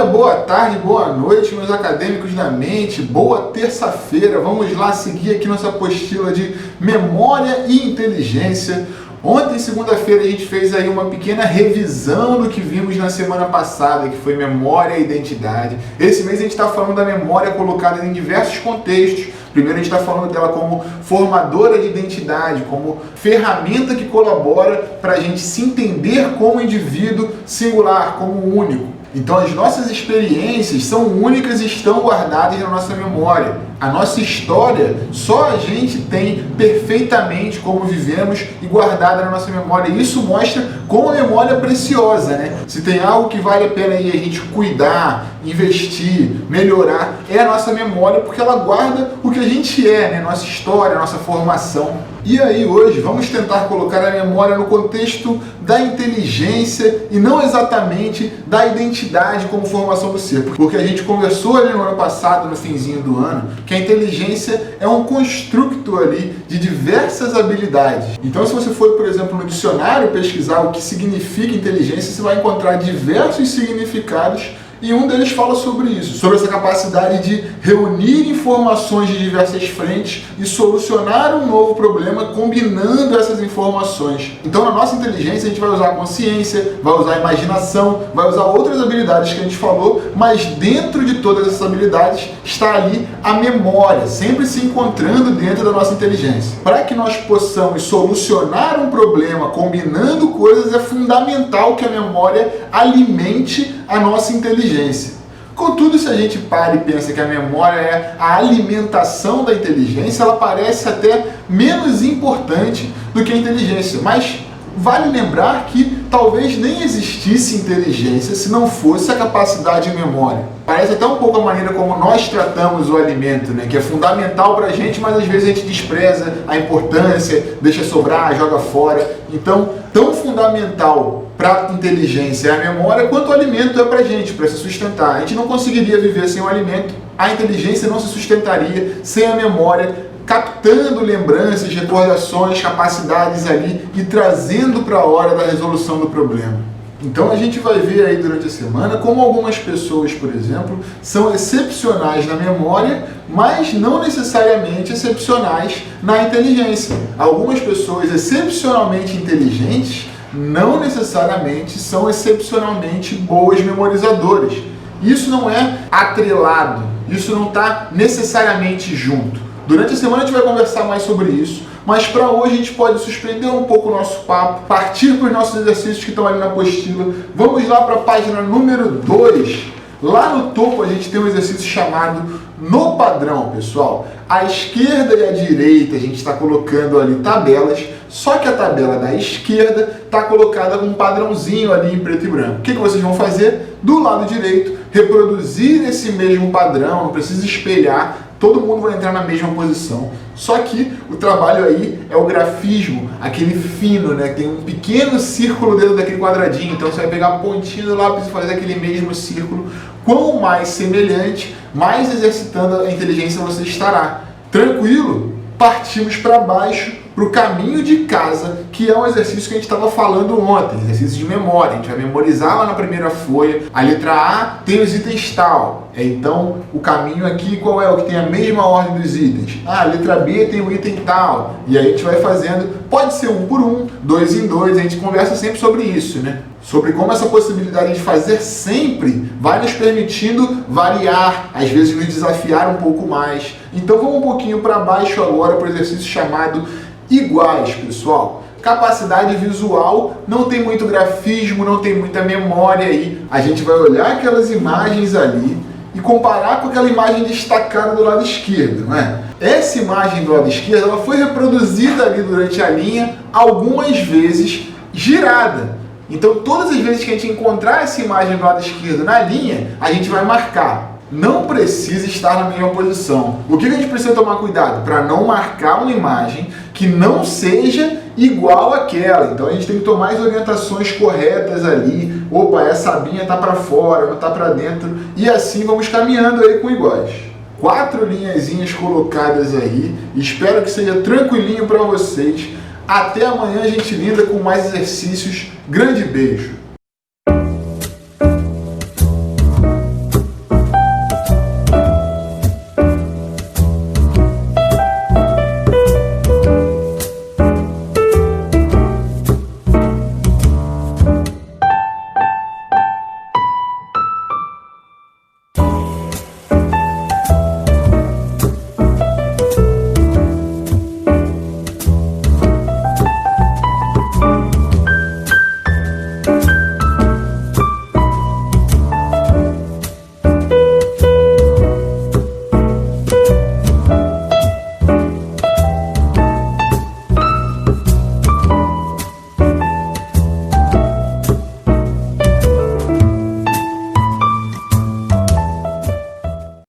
boa tarde, boa noite, meus acadêmicos da mente, boa terça-feira. Vamos lá seguir aqui nossa apostila de memória e inteligência. Ontem, segunda-feira, a gente fez aí uma pequena revisão do que vimos na semana passada, que foi memória e identidade. Esse mês a gente está falando da memória colocada em diversos contextos. Primeiro a gente está falando dela como formadora de identidade, como ferramenta que colabora para a gente se entender como indivíduo singular, como único. Então as nossas experiências são únicas e estão guardadas na nossa memória. A nossa história só a gente tem perfeitamente como vivemos e guardada na nossa memória. E isso mostra como a memória é preciosa, né? Se tem algo que vale a pena aí a gente cuidar, investir, melhorar, é a nossa memória, porque ela guarda o que a gente é, né? Nossa história, nossa formação. E aí hoje vamos tentar colocar a memória no contexto da inteligência e não exatamente da identidade como formação do ser. Porque a gente conversou ali no ano passado, no finzinho do ano, que a inteligência é um construto ali de diversas habilidades. Então se você for, por exemplo, no dicionário pesquisar o que significa inteligência, você vai encontrar diversos significados. E um deles fala sobre isso, sobre essa capacidade de reunir informações de diversas frentes e solucionar um novo problema combinando essas informações. Então, na nossa inteligência, a gente vai usar a consciência, vai usar a imaginação, vai usar outras habilidades que a gente falou, mas dentro de todas essas habilidades está ali a memória, sempre se encontrando dentro da nossa inteligência. Para que nós possamos solucionar um problema combinando coisas, é fundamental que a memória alimente a nossa inteligência. Contudo, se a gente para e pensa que a memória é a alimentação da inteligência, ela parece até menos importante do que a inteligência. Mas vale lembrar que talvez nem existisse inteligência se não fosse a capacidade de memória. Parece até um pouco a maneira como nós tratamos o alimento, né? Que é fundamental para a gente, mas às vezes a gente despreza a importância, deixa sobrar, joga fora. Então, tão fundamental para a inteligência é a memória quanto o alimento é para a gente, para se sustentar. A gente não conseguiria viver sem o alimento, a inteligência não se sustentaria sem a memória, captando lembranças, recordações, capacidades ali e trazendo para a hora da resolução do problema. Então a gente vai ver aí durante a semana como algumas pessoas, por exemplo, são excepcionais na memória, mas não necessariamente excepcionais na inteligência. Algumas pessoas excepcionalmente inteligentes não necessariamente são excepcionalmente boas memorizadoras. Isso não é atrelado, isso não está necessariamente junto. Durante a semana a gente vai conversar mais sobre isso, mas para hoje a gente pode suspender um pouco o nosso papo, partir para os nossos exercícios que estão ali na apostila. Vamos lá para a página número 2. Lá no topo a gente tem um exercício chamado No Padrão, pessoal. À esquerda e à direita a gente está colocando ali tabelas, só que a tabela da esquerda está colocada com um padrãozinho ali em preto e branco. O que vocês vão fazer? Do lado direito, reproduzir esse mesmo padrão, não precisa espelhar, todo mundo vai entrar na mesma posição. Só que o trabalho aí é o grafismo, aquele fino, né? Tem um pequeno círculo dentro daquele quadradinho, então você vai pegar a pontinha do lápis e fazer aquele mesmo círculo. Quanto mais semelhante, mais exercitando a inteligência você estará. Tranquilo? Partimos para baixo, para o caminho de casa, que é um exercício que a gente estava falando ontem, exercício de memória. A gente vai memorizar lá na primeira folha. A letra A tem os itens tal. Então, o caminho aqui qual é? O que tem a mesma ordem dos itens. A letra B tem o item tal. E aí a gente vai fazendo, pode ser 1 por 1, 2 em 2, a gente conversa sempre sobre isso, né? Sobre como essa possibilidade de fazer sempre vai nos permitindo variar, às vezes nos desafiar um pouco mais. Então vamos um pouquinho para baixo agora para o exercício chamado iguais, pessoal. Capacidade visual, não tem muito grafismo, não tem muita memória aí. A gente vai olhar aquelas imagens ali e comparar com aquela imagem destacada do lado esquerdo, não é? Essa imagem do lado esquerdo, ela foi reproduzida ali durante a linha algumas vezes girada. Então, todas as vezes que a gente encontrar essa imagem do lado esquerdo na linha, a gente vai marcar. Não precisa estar na mesma posição. O que a gente precisa tomar cuidado? Para não marcar uma imagem que não seja igual àquela. Então, a gente tem que tomar as orientações corretas ali. Opa, essa abinha está para fora, não está para dentro. E assim vamos caminhando aí com iguais. 4 linhazinhas colocadas aí. Espero que seja tranquilinho para vocês. Até amanhã, gente linda, com mais exercícios. Grande beijo!